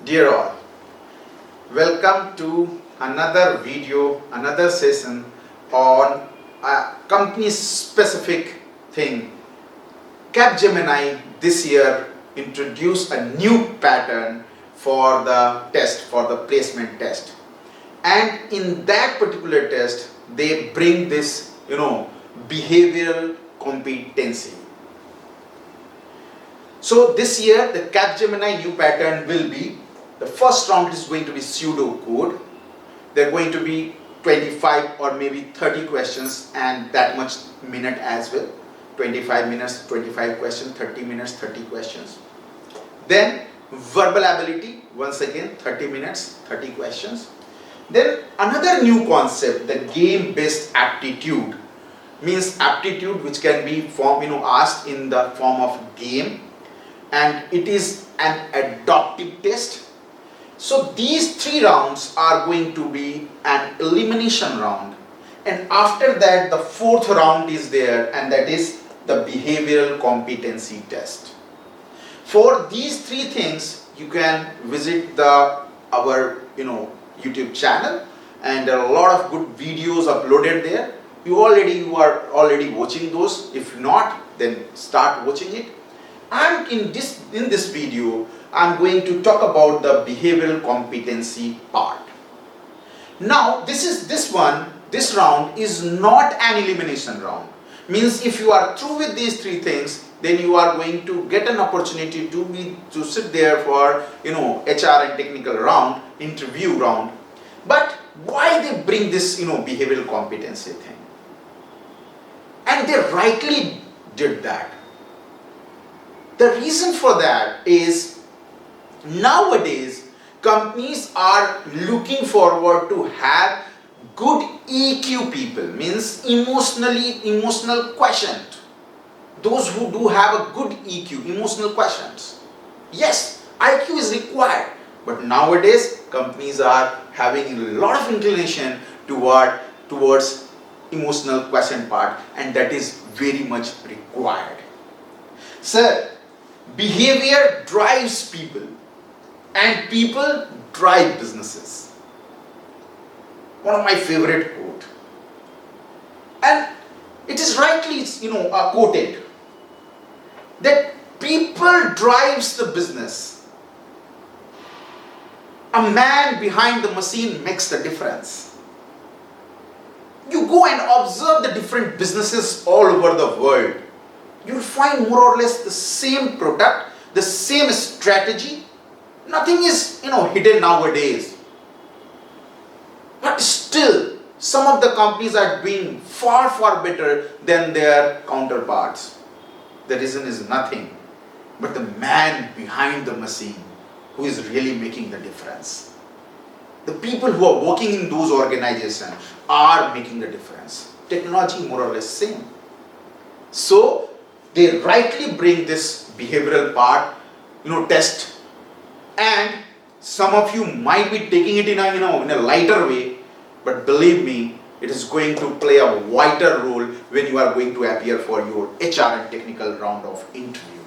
Dear all, welcome to another video, another session on a company specific thing. Capgemini this year introduced a new pattern for the test, for the placement test. And in that particular test, they bring this, behavioral competency. So this year, the Capgemini U Pattern will be, the first round is going to be Psuedocode. There are going to be 25 or maybe 30 questions and that much minute as well. 25 minutes, 25 questions, 30 minutes, 30 questions. Then verbal ability, once again 30 minutes, 30 questions. Then another new concept, the game-based aptitude, means aptitude which can be asked in the form of game, and it is an adaptive test. So these three rounds are going to be an elimination round, and after that the fourth round is there, and that is the behavioral competency test. For these three things you can visit our YouTube channel, and there are a lot of good videos uploaded there. You are already watching those. If not, then start watching it. And in this video I'm going to talk about the behavioral competency part. Now this round is not an elimination round. Means if you are through with these three things, then you are going to get an opportunity to sit there for HR and technical round, interview round. But why they bring this behavioral competency thing? And they rightly did that. The reason for that is nowadays companies are looking forward to have good EQ people, means emotional quotient. Those who do have a good EQ, emotional quotients. Yes, IQ is required, but nowadays companies are having a lot of inclination towards emotional quotient part, and that is very much required. Sir, behavior drives people and people drive businesses. One of my favorite quote, and it is rightly quoted, that people drives the business. A man behind the machine makes the difference. You go and observe the different businesses all over the world. You'll find more or less the same product, the same strategy. Nothing is hidden nowadays. But still, some of the companies are doing far better than their counterparts. The reason is nothing but the man behind the machine who is really making the difference. The people who are working in those organizations are making the difference. Technology more or less same. So they rightly bring this behavioral part, test, and some of you might be taking it in a lighter way, but believe me, it is going to play a vital role when you are going to appear for your HR and technical round of interview.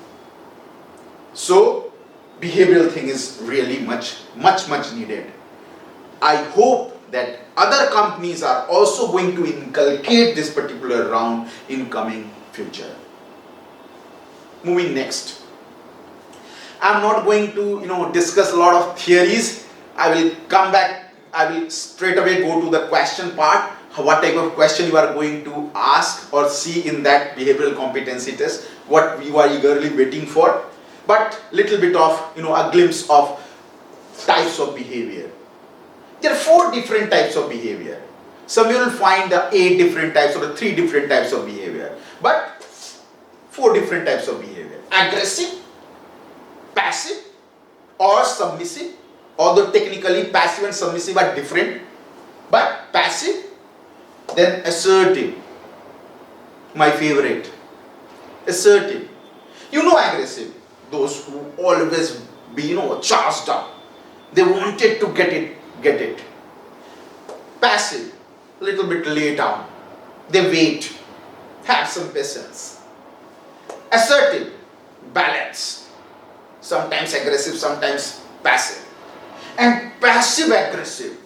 So behavioral thing is really much needed. I hope that other companies are also going to inculcate this particular round in coming future. Moving next. I'm not going to discuss a lot of theories. I will come back. I will straight away go to the question part. What type of question you are going to ask or see in that behavioral competency test, what you are eagerly waiting for. But little bit of a glimpse of types of behavior. There are 4 different types of behavior. Some you will find the 8 different types or the 3 different types of behavior. But 4 different types of behavior. Aggressive, passive, or submissive. Although technically passive and submissive are different. But passive, then assertive. My favorite. Assertive. Aggressive. Those who always be charged up. They wanted to get it. Passive, little bit lay down. They wait, have some patience. Assertive, balance. Sometimes aggressive, sometimes passive. And passive aggressive.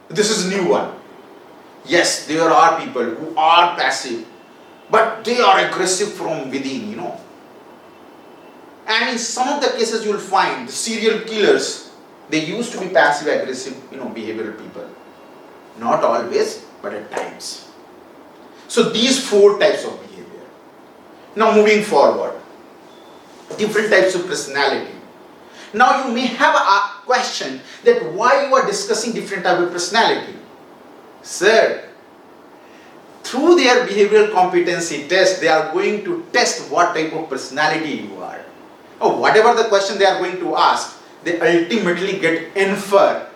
This is a new one. Yes, there are people who are passive, but they are aggressive from within, And in some of the cases you will find the serial killers, they used to be passive aggressive, behavioral people. Not always, but at times. So these 4 types of behavior. Now moving forward, different types of personality. Now you may have a question that why you are discussing different type of personality. Sir, through their behavioral competency test, they are going to test what type of personality you are. Or whatever the question they are going to ask, they ultimately get infer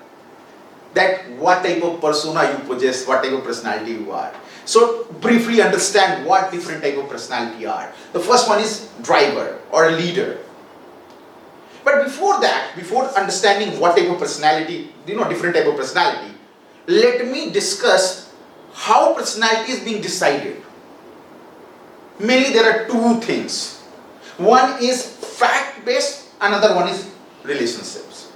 that what type of persona you possess, what type of personality you are. So briefly understand what different type of personality are. The first one is driver or a leader. But before that, before understanding what type of personality, different type of personality, let me discuss how personality is being decided. Mainly there are 2 things. One is fact-based, another one is relationships.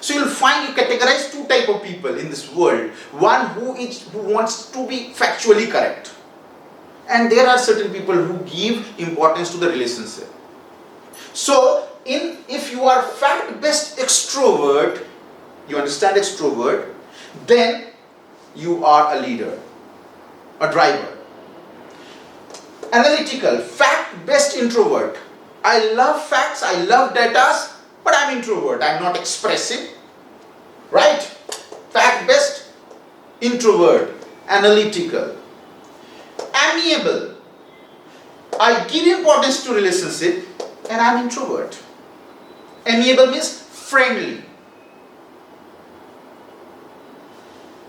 So you'll find you categorize 2 type of people in this world. One who wants to be factually correct. And there are certain people who give importance to the relationship. So if you are fact-based extrovert, you understand extrovert, then you are a leader, a driver. Analytical, fact-based introvert. I love facts, I love data, but I'm introvert, I'm not expressive. Right? Fact-based introvert, analytical. Amiable. I give importance to relationship and I'm introvert. Amiable means friendly.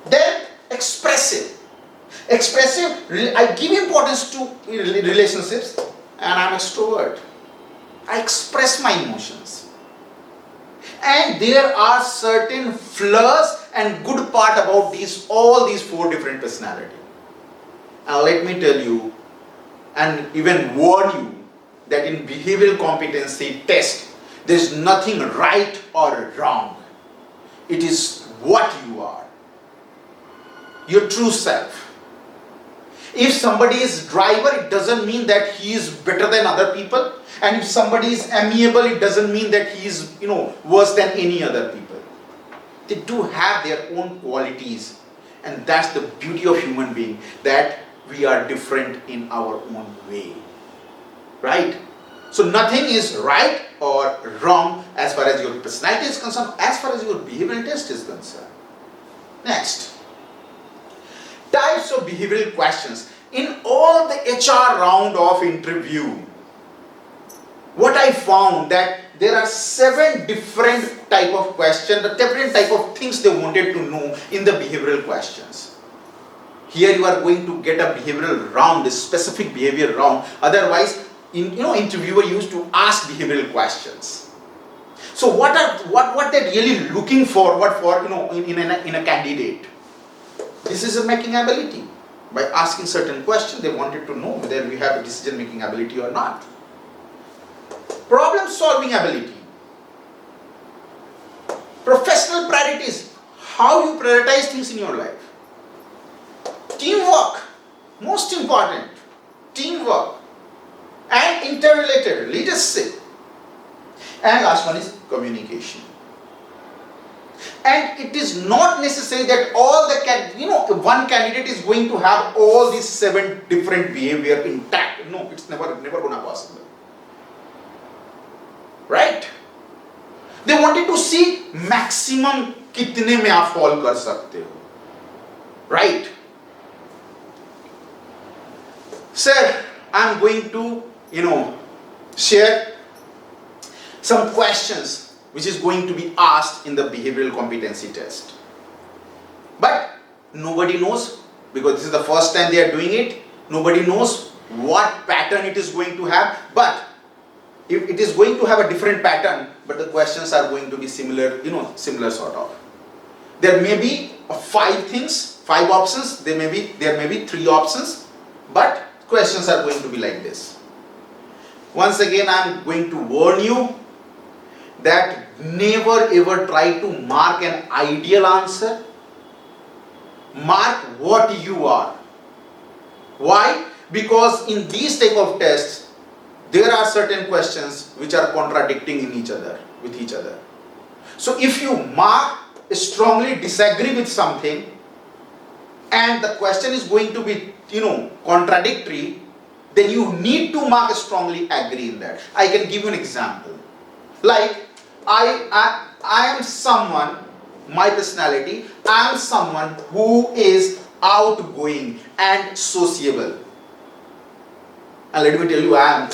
Then expressive. Expressive, I give importance to relationships and I'm extrovert. I express my emotions. And there are certain flaws and good part about all these 4 different personalities. Now let me tell you and even warn you that in behavioral competency test, there is nothing right or wrong. It is what you are. Your true self. If somebody is driver, it doesn't mean that he is better than other people. And if somebody is amiable, it doesn't mean that he is, worse than any other people. They do have their own qualities. And that's the beauty of human being, that we are different in our own way. Right? So nothing is right or wrong as far as your personality is concerned, as far as your behavioral test is concerned. Next. Types of behavioral questions. In all the HR round of interview, what I found that there are 7 different type of questions, the different type of things they wanted to know in the behavioral questions. Here you are going to get a behavioral round, a specific behavior round. Otherwise, interviewer used to ask behavioral questions. So what they're really looking forward for, in a candidate. This is a making ability. By asking certain questions, they wanted to know whether we have a decision-making ability or not. Problem-solving ability. Professional priorities. How you prioritize things in your life. Teamwork. Most important. Teamwork. And interrelated. Leadership. And last one is communication. And it is not necessary that all the one candidate is going to have all these 7 different behavior intact. No, it's never gonna possible. Right? They wanted to see maximum kitne mein aap fall kar sakte ho. Right? Sir, I am going to, share some questions which is going to be asked in the behavioral competency test. But nobody knows, because this is the first time they are doing it. Nobody knows what pattern it is going to have. But if it is going to have a different pattern, but the questions are going to be similar, similar sort of. There may be 5 options. There may be 3 options, but questions are going to be like this. Once again, I am going to warn you that never ever try to mark an ideal answer. Mark what you are. Why? Because in these type of tests, there are certain questions which are contradicting in each other, with each other. So if you mark strongly disagree with something and the question is going to be, contradictory, then you need to mark strongly agree in that. I can give you an example. Like, I am someone, my personality, I am someone who is outgoing and sociable. And let me tell you, I'm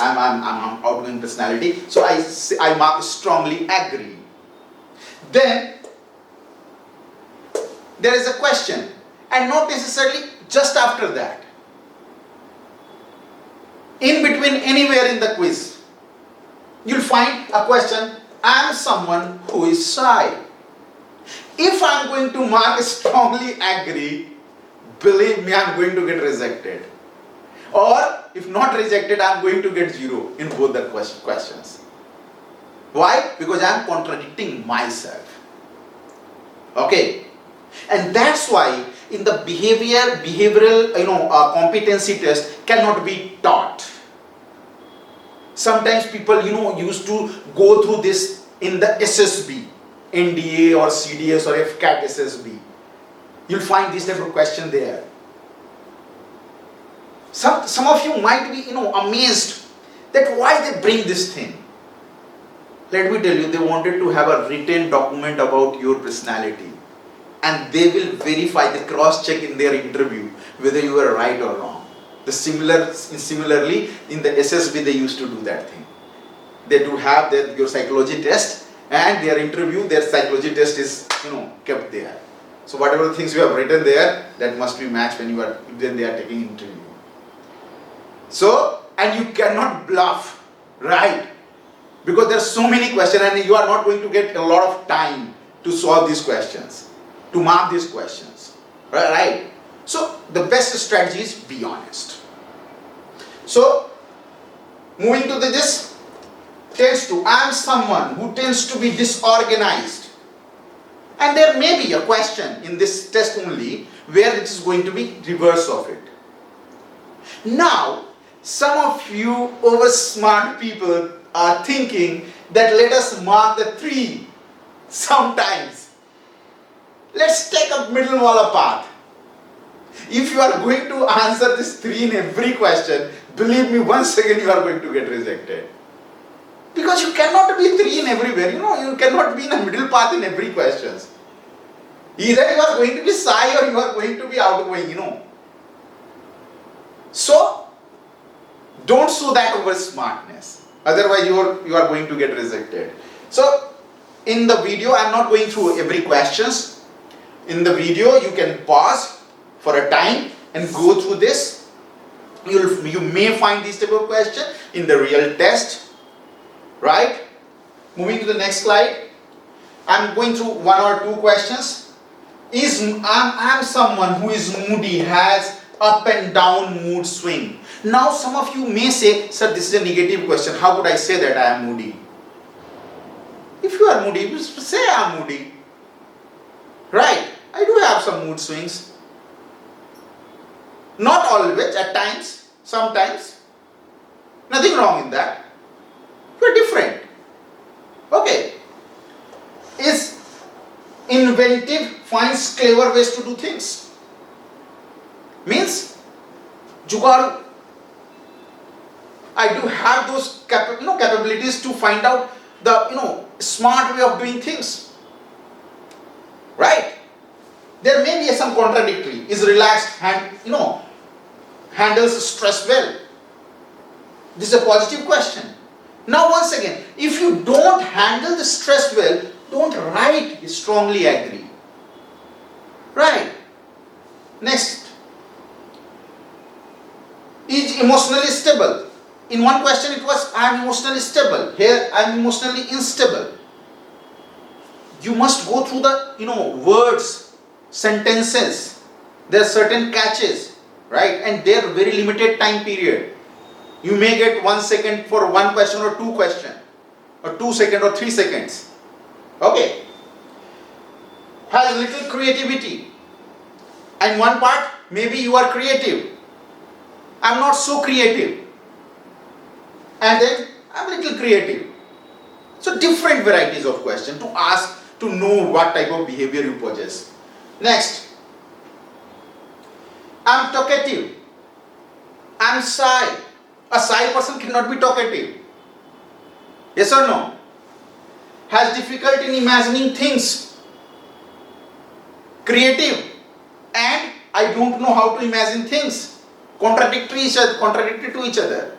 outgoing personality. So I mark strongly agree. Then there is a question, and not necessarily just after that. In between, anywhere in the quiz, you'll find a question, I am someone who is shy. If I'm going to mark strongly agree, believe me, I'm going to get rejected. Or if not rejected, I'm going to get 0 in both the questions. Why? Because I'm contradicting myself. Okay. And that's why in the behavioral competency test cannot be taught. Sometimes people used to go through this in the SSB, NDA or CDS or FCAT SSB. You'll find this type of question there. Some of you might be amazed that why they bring this thing. Let me tell you, they wanted to have a written document about your personality, and they will verify, the cross-check in their interview whether you are right or wrong. Similarly, in the SSB they used to do that thing. They do have your psychology test, and their interview, their psychology test is kept there. So whatever things you have written there, that must be matched when they are taking interview. So, and you cannot bluff, right? Because there are so many questions and you are not going to get a lot of time to solve these questions, to mark these questions, right? So the best strategy is be honest. So moving to this tends to, I am someone who tends to be disorganized. And there may be a question in this test only where it is going to be reverse of it. Now, some of you over smart people are thinking that let us mark the 3 sometimes. Let's take a middle wall path. If you are going to answer this 3 in every question, believe me, once again you are going to get rejected. Because you cannot be 3 in everywhere. You cannot be in a middle path in every question. Either you are going to be shy or you are going to be outgoing, So, don't show that over smartness. Otherwise, you are going to get rejected. So, in the video, I am not going through every questions. In the video, you can pause for a time and go through this. You may find this type of question in the real test. Right? Moving to the next slide. I am going through 1 or 2 questions. I am someone who is moody, has up and down mood swing. Now some of you may say, sir, this is a negative question. How would I say that I am moody? If you are moody, you say I am moody. Right? I do have some mood swings. Not always, at times, sometimes. Nothing wrong in that. You are different. Okay. Is inventive, finds clever ways to do things. Means, jugaadu. I do have those capabilities to find out the smart way of doing things. Right? There may be some contradictory. Is relaxed, handles stress well. This is a positive question. Now once again, if you don't handle the stress well, don't write strongly agree. Right? Next. Is emotionally stable. In one question it was, I am emotionally stable. Here I am emotionally unstable. You must go through the, words, sentences. There are certain catches, right? And they are very limited time period. You may get 1 second for one question or 2 questions, or 2 seconds or 3 seconds. Okay. Has little creativity. And one part, maybe you are creative. I'm not so creative. And then I'm a little creative. So different varieties of questions to ask to know what type of behavior you possess. Next. I'm talkative. I'm shy. A shy person cannot be talkative. Yes or no? Has difficulty in imagining things. Creative. And I don't know how to imagine things. Contradictory to each other.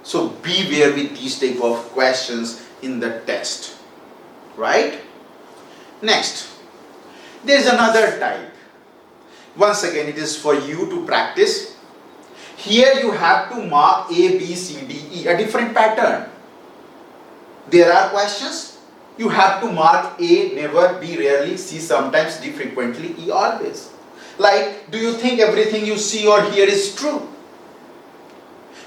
So beware with these type of questions in the test. Right? Next. There is another type. Once again, it is for you to practice. Here you have to mark A, B, C, D, E, a different pattern. There are questions. You have to mark A, never, B, rarely, C, sometimes, D, frequently, E, always. Like, do you think everything you see or hear is true?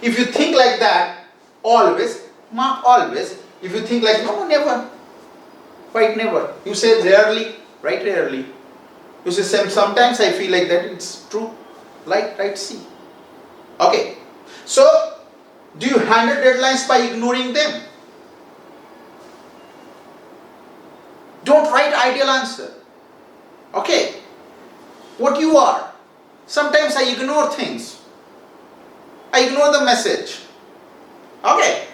If you think like that, always, mark always. If you think like, no, never, write never. You say rarely, write rarely. You say sometimes I feel like that, it's true, like, write C. Okay, so do you handle deadlines by ignoring them? Don't write ideal answer. Okay, what you are. Sometimes I ignore things. I ignore the message. Okay,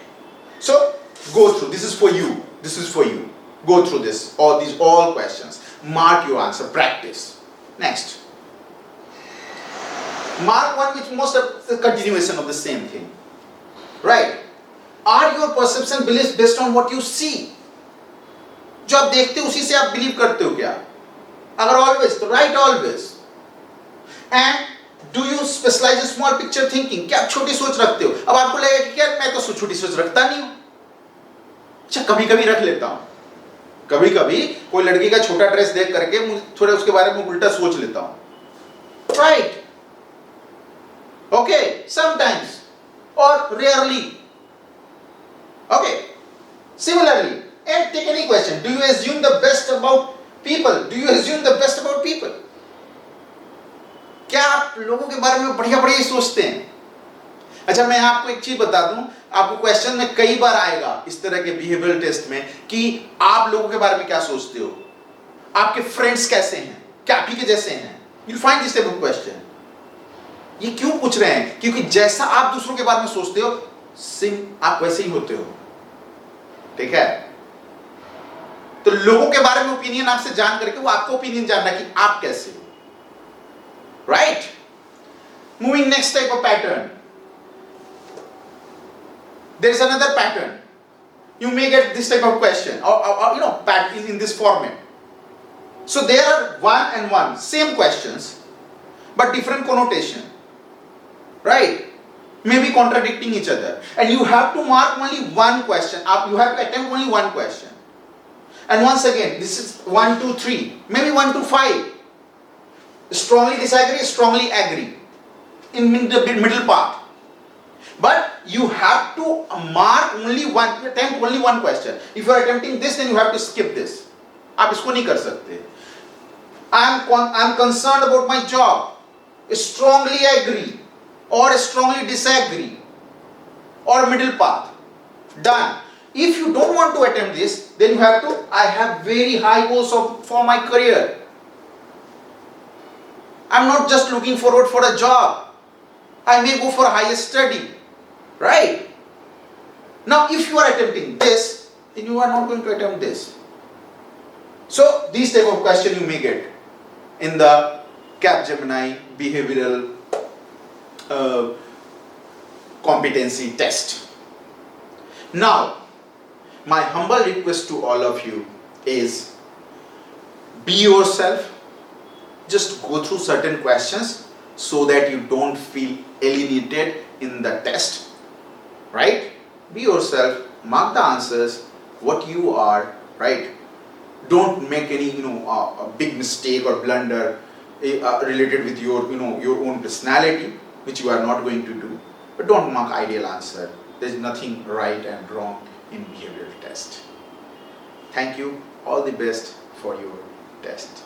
so go through. This is for you. This is for you. Go through this. All questions. Mark your answer. Practice. Next. Mark one which most of the continuation of the same thing. Right? Are your perception beliefs based on what you see? जो आप देखते हो उसी से आप believe करते हो क्या? अगर always तो write always. And do you specialize in small picture thinking? क्या आप छोटी सोच रखते हो? अब आपको लगेगा कि क्या मैं तो छोटी सोच रखता नहीं हूँ. अच्छा कभी-कभी रख लेता हूँ. कभी-कभी कोई लड़की का छोटा ड्रेस देख करके थोड़ा उसके बारे में उल्टा सोच लेता हूँ. Right? Okay, sometimes or rarely. Okay. Similarly, and take any question. Do you assume the best about people? Do you assume the best about people? क्या आप लोगों के बारे में बढ़िया-बढ़िया सोचते हैं? अच्छा मैं आपको एक चीज बता दूं, आपको क्वेश्चन में कई बार आएगा इस तरह के बिहेवियरल टेस्ट में कि आप लोगों के बारे में क्या सोचते हो? आपके फ्रेंड्स कैसे हैं? क्या आप ही के जैसे हैं? You'll find this type of question. ये क्यों पूछ रहे हैं? क्योंकि जैसा आप दूसरों के बारे में सोचते हो, सेम आप वैसे ही होते हो. ठीक है? तो लोगों के बारे में ओपिनियन आपसे जान करके वो आपको ओपिनियन जानना कि आप कैसे हो. Right? Moving next type of pattern. There is another pattern. You may get this type of question or pattern in this format. So there are one and one, same questions, but different connotation. Right? Maybe contradicting each other. And you have to mark only one question. You have to attempt only one question. And once again, this is 1, 2, 3, maybe 1 to 5. Strongly disagree, strongly agree. In the middle part. But you have to mark only one, attempt only one question. If you are attempting this, then you have to skip this. आप इसको नहीं कर सकते. I'm concerned about my job. Strongly agree or strongly disagree or middle path. Done. If you don't want to attempt this, then you have to, I have very high goals for my career. I'm not just looking forward for a job. I may go for higher study. Right? Now, if you are attempting this, then you are not going to attempt this. So, these type of question you may get in the Capgemini Behavioral Competency test. Now, my humble request to all of you is be yourself. Just go through certain questions so that you don't feel alienated in the test. Right? Be yourself, mark the answers, what you are, right? Don't make any, a big mistake or blunder related with your, your own personality, which you are not going to do. But don't mark ideal answer. There's nothing right and wrong in behavioral test. Thank you. all the best for your test.